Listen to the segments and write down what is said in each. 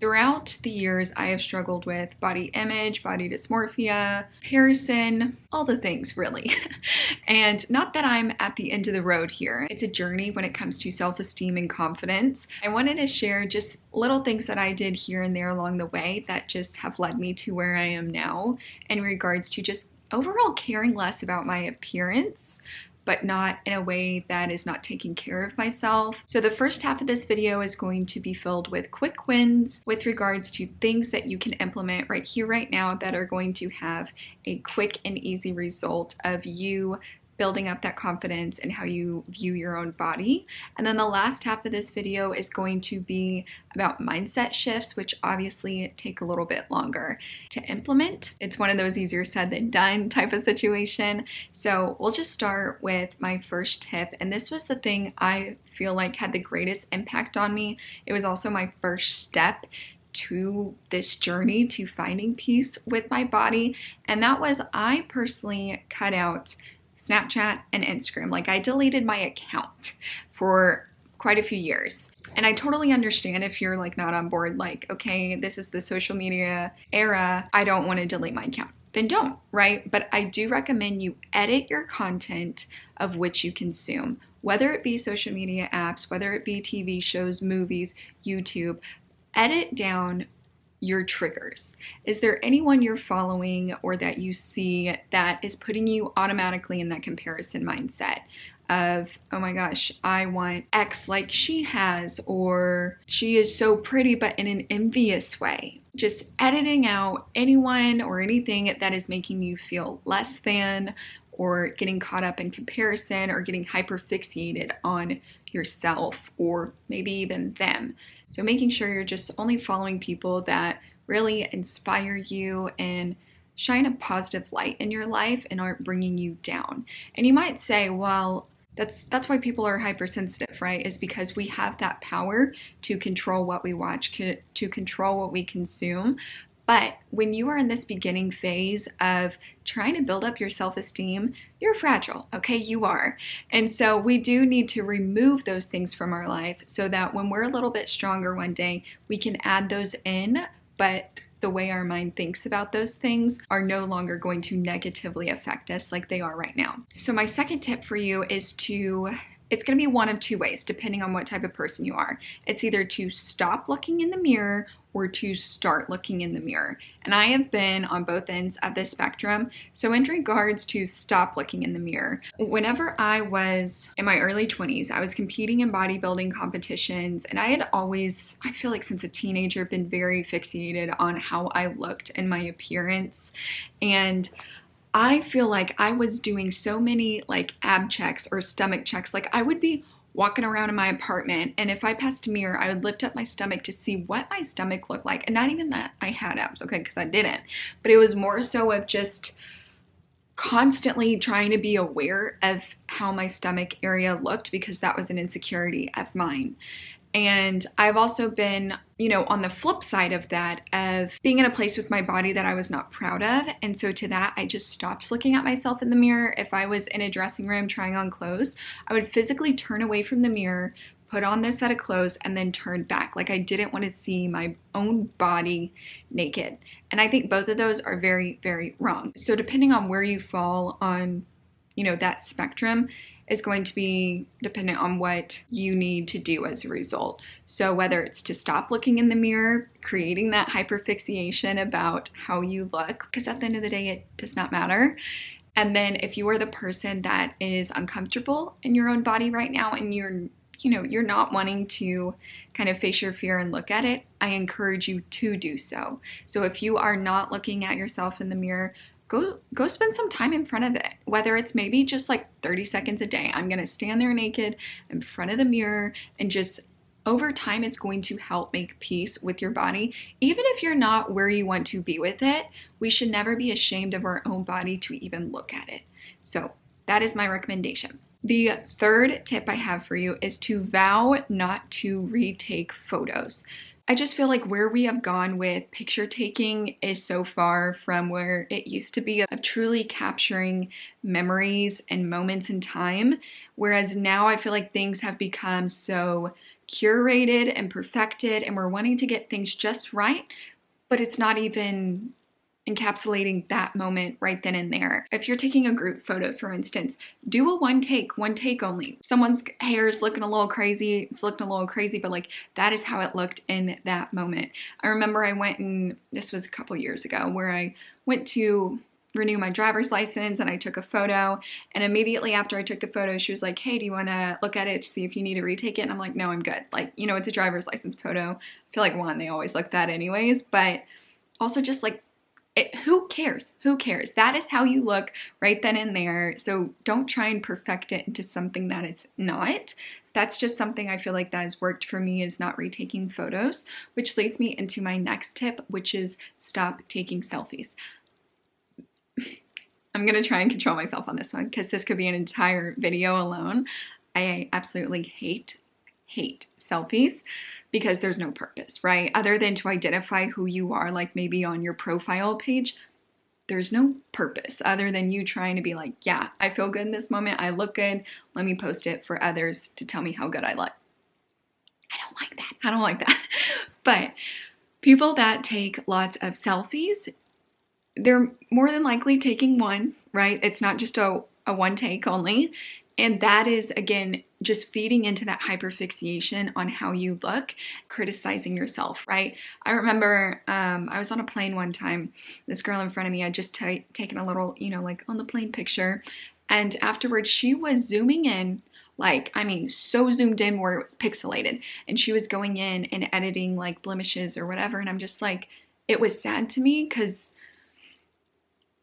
Throughout the years, I have struggled with body image, body dysmorphia, comparison, all the things really. And not that I'm at the end of the road here. It's a journey when it comes to self-esteem and confidence. I wanted to share just little things that I did here and there along the way that just have led me to where I am now in regards to just overall caring less about my appearance, but not in a way that is not taking care of myself. So the first half of this video is going to be filled with quick wins with regards to things that you can implement right here, right now, that are going to have a quick and easy result of you building up that confidence and how you view your own body. And then the last half of this video is going to be about mindset shifts, which obviously take a little bit longer to implement. It's one of those easier said than done type of situation. So we'll just start with my first tip. And this was the thing I feel like had the greatest impact on me. It was also my first step to this journey to finding peace with my body. And that was, I personally cut out Snapchat and Instagram. Like, I deleted my account for quite a few years. And I totally understand if you're like not on board, like, okay, this is the social media era, I don't want to delete my account. Then don't, right? But I do recommend you edit your content of which you consume, whether it be social media apps, whether it be TV shows, movies, YouTube. Edit down your triggers. Is there anyone you're following or that you see that is putting you automatically in that comparison mindset of, oh my gosh, I want X like she has, or she is so pretty but in an envious way? Just editing out anyone or anything that is making you feel less than, or getting caught up in comparison, or getting hyperfixated on yourself or maybe even them. So making sure you're just only following people that really inspire you and shine a positive light in your life and aren't bringing you down. And you might say, well, that's why people are hypersensitive, right? Is because we have that power to control what we watch, to control what we consume. But when you are in this beginning phase of trying to build up your self-esteem, you're fragile, okay? You are. And so we do need to remove those things from our life so that when we're a little bit stronger one day, we can add those in, but the way our mind thinks about those things are no longer going to negatively affect us like they are right now. So my second tip for you is it's going to be one of two ways, depending on what type of person you are. It's either to stop looking in the mirror or to start looking in the mirror. And I have been on both ends of this spectrum. So in regards to stop looking in the mirror, whenever I was in my early 20s, I was competing in bodybuilding competitions, and I had always, I feel like since a teenager, been very fixated on how I looked and my appearance. And I feel like I was doing so many like ab checks or stomach checks. Like, I would be walking around in my apartment, and if I passed a mirror, I would lift up my stomach to see what my stomach looked like. And not even that I had abs, okay, because I didn't. But it was more so of just constantly trying to be aware of how my stomach area looked, because that was an insecurity of mine. And I've also been, on the flip side of that, of being in a place with my body that I was not proud of. And so to that, I just stopped looking at myself in the mirror. If I was in a dressing room trying on clothes, I would physically turn away from the mirror, put on this set of clothes, and then turn back. Like, I didn't want to see my own body naked. And I think both of those are very, very wrong. So depending on where you fall on, that spectrum, is going to be dependent on what you need to do as a result. So whether it's to stop looking in the mirror, creating that hyperfixation about how you look, because at the end of the day, it does not matter. And then if you are the person that is uncomfortable in your own body right now, and you're not wanting to kind of face your fear and look at it, I encourage you to do so. So if you are not looking at yourself in the mirror, go spend some time in front of it, whether it's maybe just like 30 seconds a day. I'm gonna stand there naked in front of the mirror, and just over time, it's going to help make peace with your body. Even if you're not where you want to be with it, we should never be ashamed of our own body to even look at it. So that is my recommendation. The third tip I have for you is to vow not to retake photos. I just feel like where we have gone with picture taking is so far from where it used to be of truly capturing memories and moments in time. Whereas now I feel like things have become so curated and perfected, and we're wanting to get things just right, but it's not even encapsulating that moment right then and there. If you're taking a group photo, for instance, do a one take only. Someone's hair is looking a little crazy, it's looking a little crazy, but like that is how it looked in that moment. I remember I went and, this was a couple years ago, where I went to renew my driver's license and I took a photo, and immediately after I took the photo, she was like, hey, do you want to look at it to see if you need to retake it? And I'm like, no, I'm good. Like, you know, it's a driver's license photo. I feel like one, they always look that anyways, but also just like, who cares? Who cares? That is how you look right then and there. So don't try and perfect it into something that it's not. That's just something I feel like that has worked for me, is not retaking photos, which leads me into my next tip, which is stop taking selfies. I'm going to try and control myself on this one because this could be an entire video alone. I absolutely hate selfies because there's no purpose, right? Other than to identify who you are, like maybe on your profile page, there's no purpose other than you trying to be like, yeah, I feel good in this moment. I look good. Let me post it for others to tell me how good I look. I don't like that. I don't like that. But people that take lots of selfies, they're more than likely taking one, right? It's not just a one take only. And that is, again, just feeding into that hyperfixation on how you look, criticizing yourself, right? I remember I was on a plane one time. This girl in front of me had just taken a little, you know, like on the plane picture. And afterwards, she was zooming in, like, I mean, so zoomed in where it was pixelated. And she was going in and editing like blemishes or whatever. And I'm just like, it was sad to me because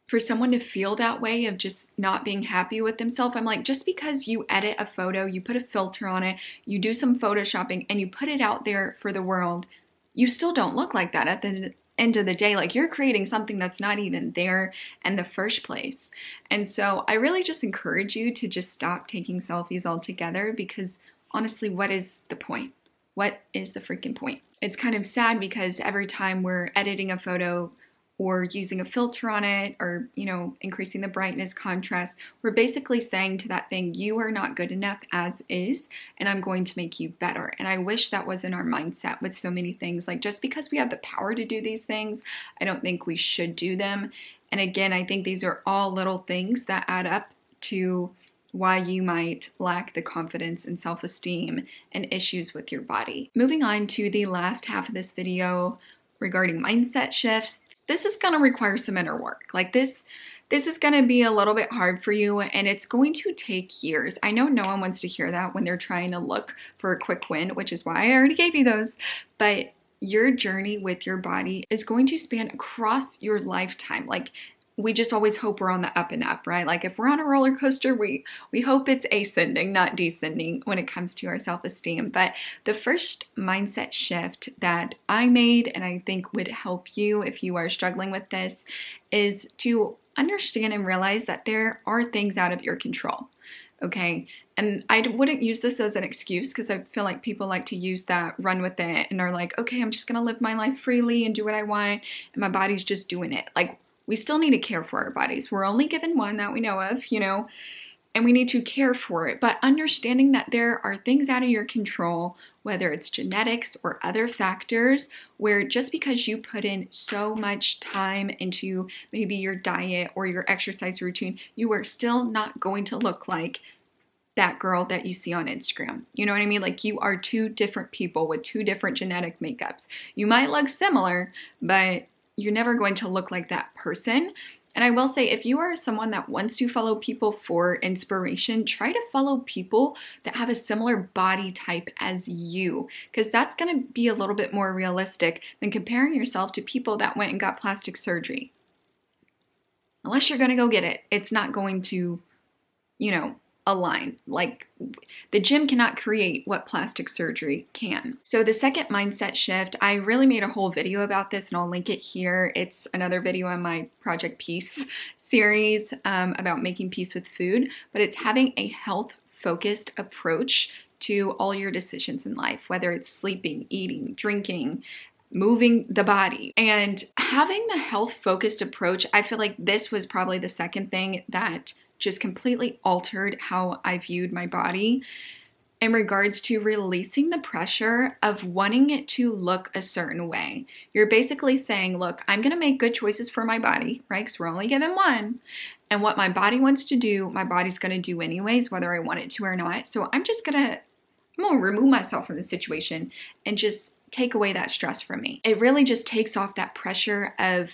for someone to feel that way of just not being happy with themselves, I'm like, just because you edit a photo, you put a filter on it, you do some photoshopping, and you put it out there for the world, you still don't look like that at the end of the day. Like, you're creating something that's not even there in the first place. And so I really just encourage you to just stop taking selfies altogether, because honestly, what is the point? What is the freaking point? It's kind of sad because every time we're editing a photo or using a filter on it, or, you know, increasing the brightness, contrast, we're basically saying to that thing, you are not good enough as is, and I'm going to make you better. And I wish that wasn't our mindset with so many things. Like, just because we have the power to do these things, I don't think we should do them. And again, I think these are all little things that add up to why you might lack the confidence and self-esteem and issues with your body. Moving on to the last half of this video regarding mindset shifts. This is going to require some inner work. Like, this is going to be a little bit hard for you, and it's going to take years. I know no one wants to hear that when they're trying to look for a quick win, which is why I already gave you those. But your journey with your body is going to span across your lifetime. Like, we just always hope we're on the up and up, right? Like, if we're on a roller coaster, we hope it's ascending, not descending when it comes to our self-esteem. But the first mindset shift that I made, and I think would help you if you are struggling with this, is to understand and realize that there are things out of your control, okay? And I wouldn't use this as an excuse, because I feel like people like to use that, run with it, and are like, okay, I'm just gonna live my life freely and do what I want, and my body's just doing it. Like, we still need to care for our bodies. We're only given one that we know of, you know, and we need to care for it. But understanding that there are things out of your control, whether it's genetics or other factors, where just because you put in so much time into maybe your diet or your exercise routine, you are still not going to look like that girl that you see on Instagram. You know what I mean? Like, you are two different people with two different genetic makeups. You might look similar, but you're never going to look like that person. And I will say, if you are someone that wants to follow people for inspiration, try to follow people that have a similar body type as you, because that's going to be a little bit more realistic than comparing yourself to people that went and got plastic surgery. Unless you're going to go get it, it's not going to, you know, align. Like, the gym cannot create what plastic surgery can. So the second mindset shift, I really made a whole video about this, and I'll link it here. It's another video on my Project Peace series about making peace with food, but it's having a health-focused approach to all your decisions in life, whether it's sleeping, eating, drinking, moving the body. And having the health-focused approach, I feel like this was probably the second thing that just completely altered how I viewed my body. in regards to releasing the pressure of wanting it to look a certain way. You're basically saying, look, I'm going to make good choices for my body, right? Because we're only given one. And what my body wants to do, my body's going to do anyways, whether I want it to or not. So I'm going to remove myself from the situation and just take away that stress from me. It really just takes off that pressure of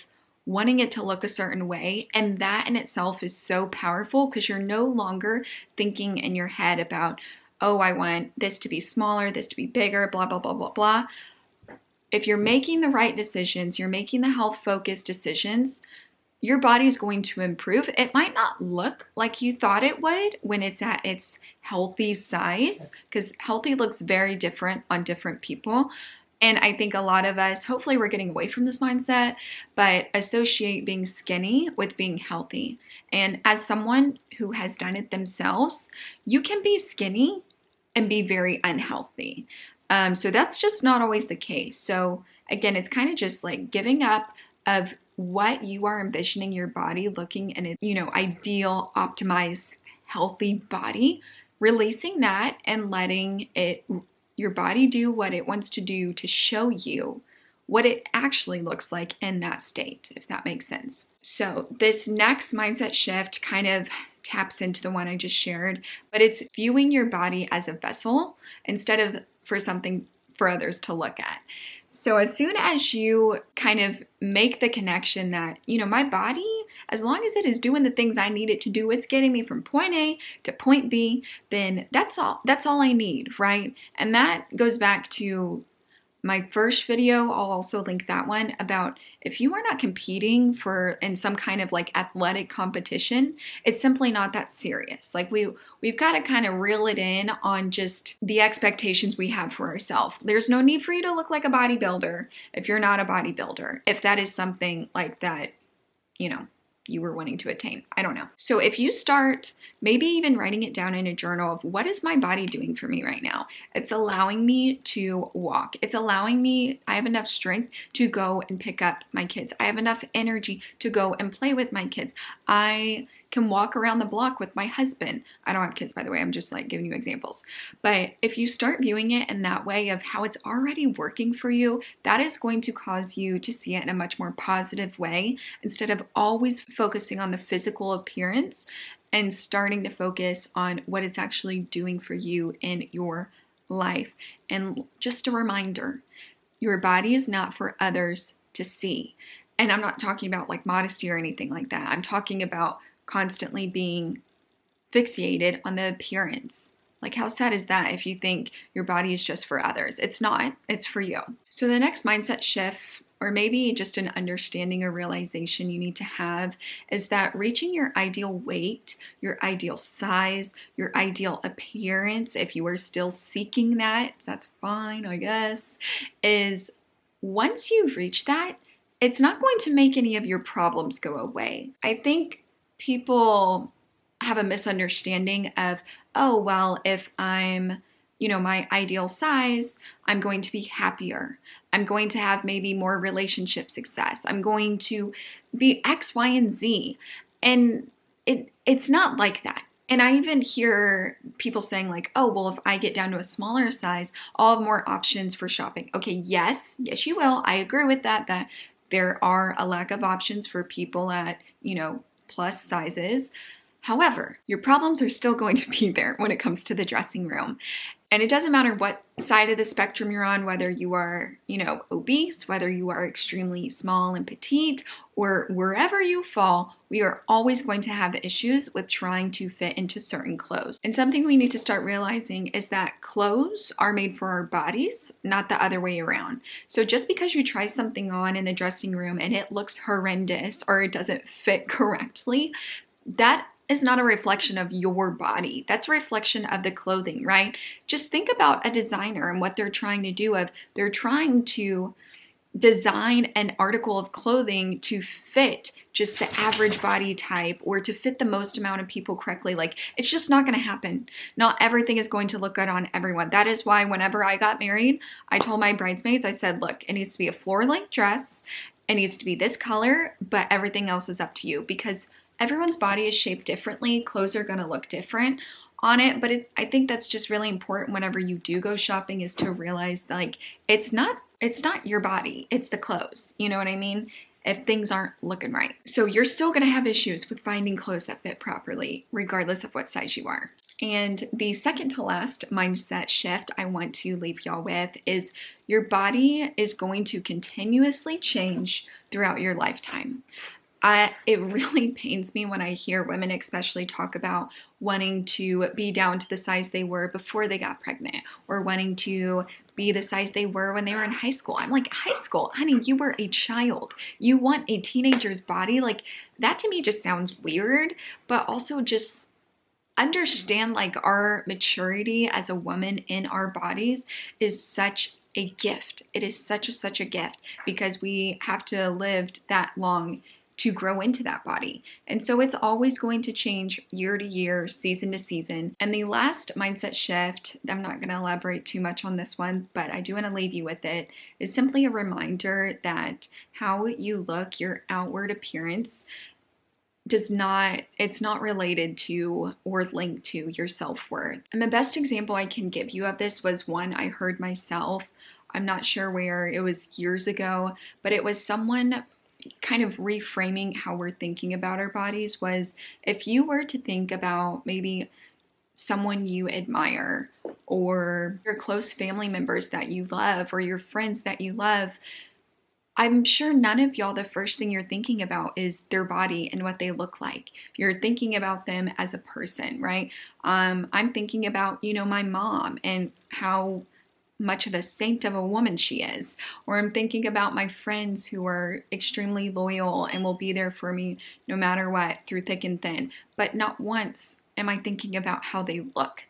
wanting it to look a certain way. And that in itself is so powerful because you're no longer thinking in your head about, oh, I want this to be smaller, this to be bigger, blah, blah, blah, blah, blah. If you're making the right decisions, you're making the health-focused decisions, your body is going to improve. It might not look like you thought it would when it's at its healthy size, because healthy looks very different on different people. And I think a lot of us, hopefully we're getting away from this mindset, but associate being skinny with being healthy. And as someone who has done it themselves, you can be skinny and be very unhealthy. So that's just not always the case. So again, it's kind of just like giving up of what you are envisioning your body looking in its, ideal, optimized, healthy body, releasing that and letting your body do what it wants to do to show you what it actually looks like in that state, if that makes sense. So this next mindset shift kind of taps into the one I just shared, but it's viewing your body as a vessel instead of for something for others to look at. So as soon as you kind of make the connection that, my body, as long as it is doing the things I need it to do, it's getting me from point A to point B, then that's all I need, right? And that goes back to my first video. I'll also link that one about if you are not competing in some kind of like athletic competition, it's simply not that serious. Like we've got to kind of reel it in on just the expectations we have for ourselves. There's no need for you to look like a bodybuilder if you're not a bodybuilder. If that is something like that, you were wanting to attain. I don't know. So if you start maybe even writing it down in a journal of what is my body doing for me right now? It's allowing me to walk. It's allowing me, I have enough strength to go and pick up my kids. I have enough energy to go and play with my kids. I can walk around the block with my husband. I don't have kids, by the way. I'm just like giving you examples. But if you start viewing it in that way of how it's already working for you, that is going to cause you to see it in a much more positive way instead of always focusing on the physical appearance and starting to focus on what it's actually doing for you in your life. And just a reminder, your body is not for others to see. And I'm not talking about like modesty or anything like that. I'm talking about constantly being fixated on the appearance. Like how sad is that if you think your body is just for others? It's not, it's for you. So the next mindset shift, or maybe just an understanding or realization you need to have, is that reaching your ideal weight, your ideal size, your ideal appearance, if you are still seeking that, that's fine, I guess, is once you reach that, it's not going to make any of your problems go away. I think people have a misunderstanding of, oh, well, if I'm, my ideal size, I'm going to be happier. I'm going to have maybe more relationship success. I'm going to be X, Y, and Z. And it's not like that. And I even hear people saying like, oh, well, if I get down to a smaller size, I'll have more options for shopping. Okay, yes, you will. I agree with that there are a lack of options for people at, plus sizes. However, your problems are still going to be there when it comes to the dressing room. And it doesn't matter what side of the spectrum you're on, whether you are, obese, whether you are extremely small and petite, or wherever you fall, we are always going to have issues with trying to fit into certain clothes. And something we need to start realizing is that clothes are made for our bodies, not the other way around. So just because you try something on in the dressing room and it looks horrendous or it doesn't fit correctly, that is not a reflection of your body. That's a reflection of the clothing, right? Just think about a designer and what they're trying to do. They're trying to design an article of clothing to fit just the average body type or to fit the most amount of people correctly. Like, it's just not going to happen. Not everything is going to look good on everyone. That is why whenever I got married, I told my bridesmaids, I said, look, it needs to be a floor-length dress. It needs to be this color, but everything else is up to you, because everyone's body is shaped differently. Clothes are going to look different. on it, but I think that's just really important whenever you do go shopping, is to realize that, like, it's not your body, it's the clothes. You know what I mean? If things aren't looking right. So you're still gonna have issues with finding clothes that fit properly, regardless of what size you are. And the second to last mindset shift I want to leave y'all with is your body is going to continuously change throughout your lifetime. It really pains me when I hear women especially talk about wanting to be down to the size they were before they got pregnant, or wanting to be the size they were when they were in high school. I'm like, high school? Honey, you were a child. You want a teenager's body? Like, that to me just sounds weird, but also just understand, like, our maturity as a woman in our bodies is such a gift. It is such a gift, because we have to live that long to grow into that body. And so it's always going to change year to year, season to season. And the last mindset shift, I'm not going to elaborate too much on this one, but I do want to leave you with it, is simply a reminder that how you look, your outward appearance, it's not related to or linked to your self-worth. And the best example I can give you of this was one I heard myself. I'm not sure where, it was years ago, but it was someone kind of reframing how we're thinking about our bodies. Was, if you were to think about maybe someone you admire, or your close family members that you love, or your friends that you love, I'm sure none of y'all, the first thing you're thinking about is their body and what they look like. You're thinking about them as a person, right? I'm thinking about, my mom and how much of a saint of a woman she is. Or I'm thinking about my friends who are extremely loyal and will be there for me no matter what, through thick and thin. But not once am I thinking about how they look.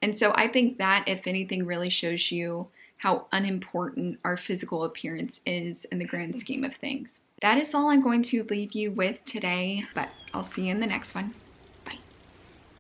And so I think that, if anything, really shows you how unimportant our physical appearance is in the grand scheme of things. That is all I'm going to leave you with today, but I'll see you in the next one.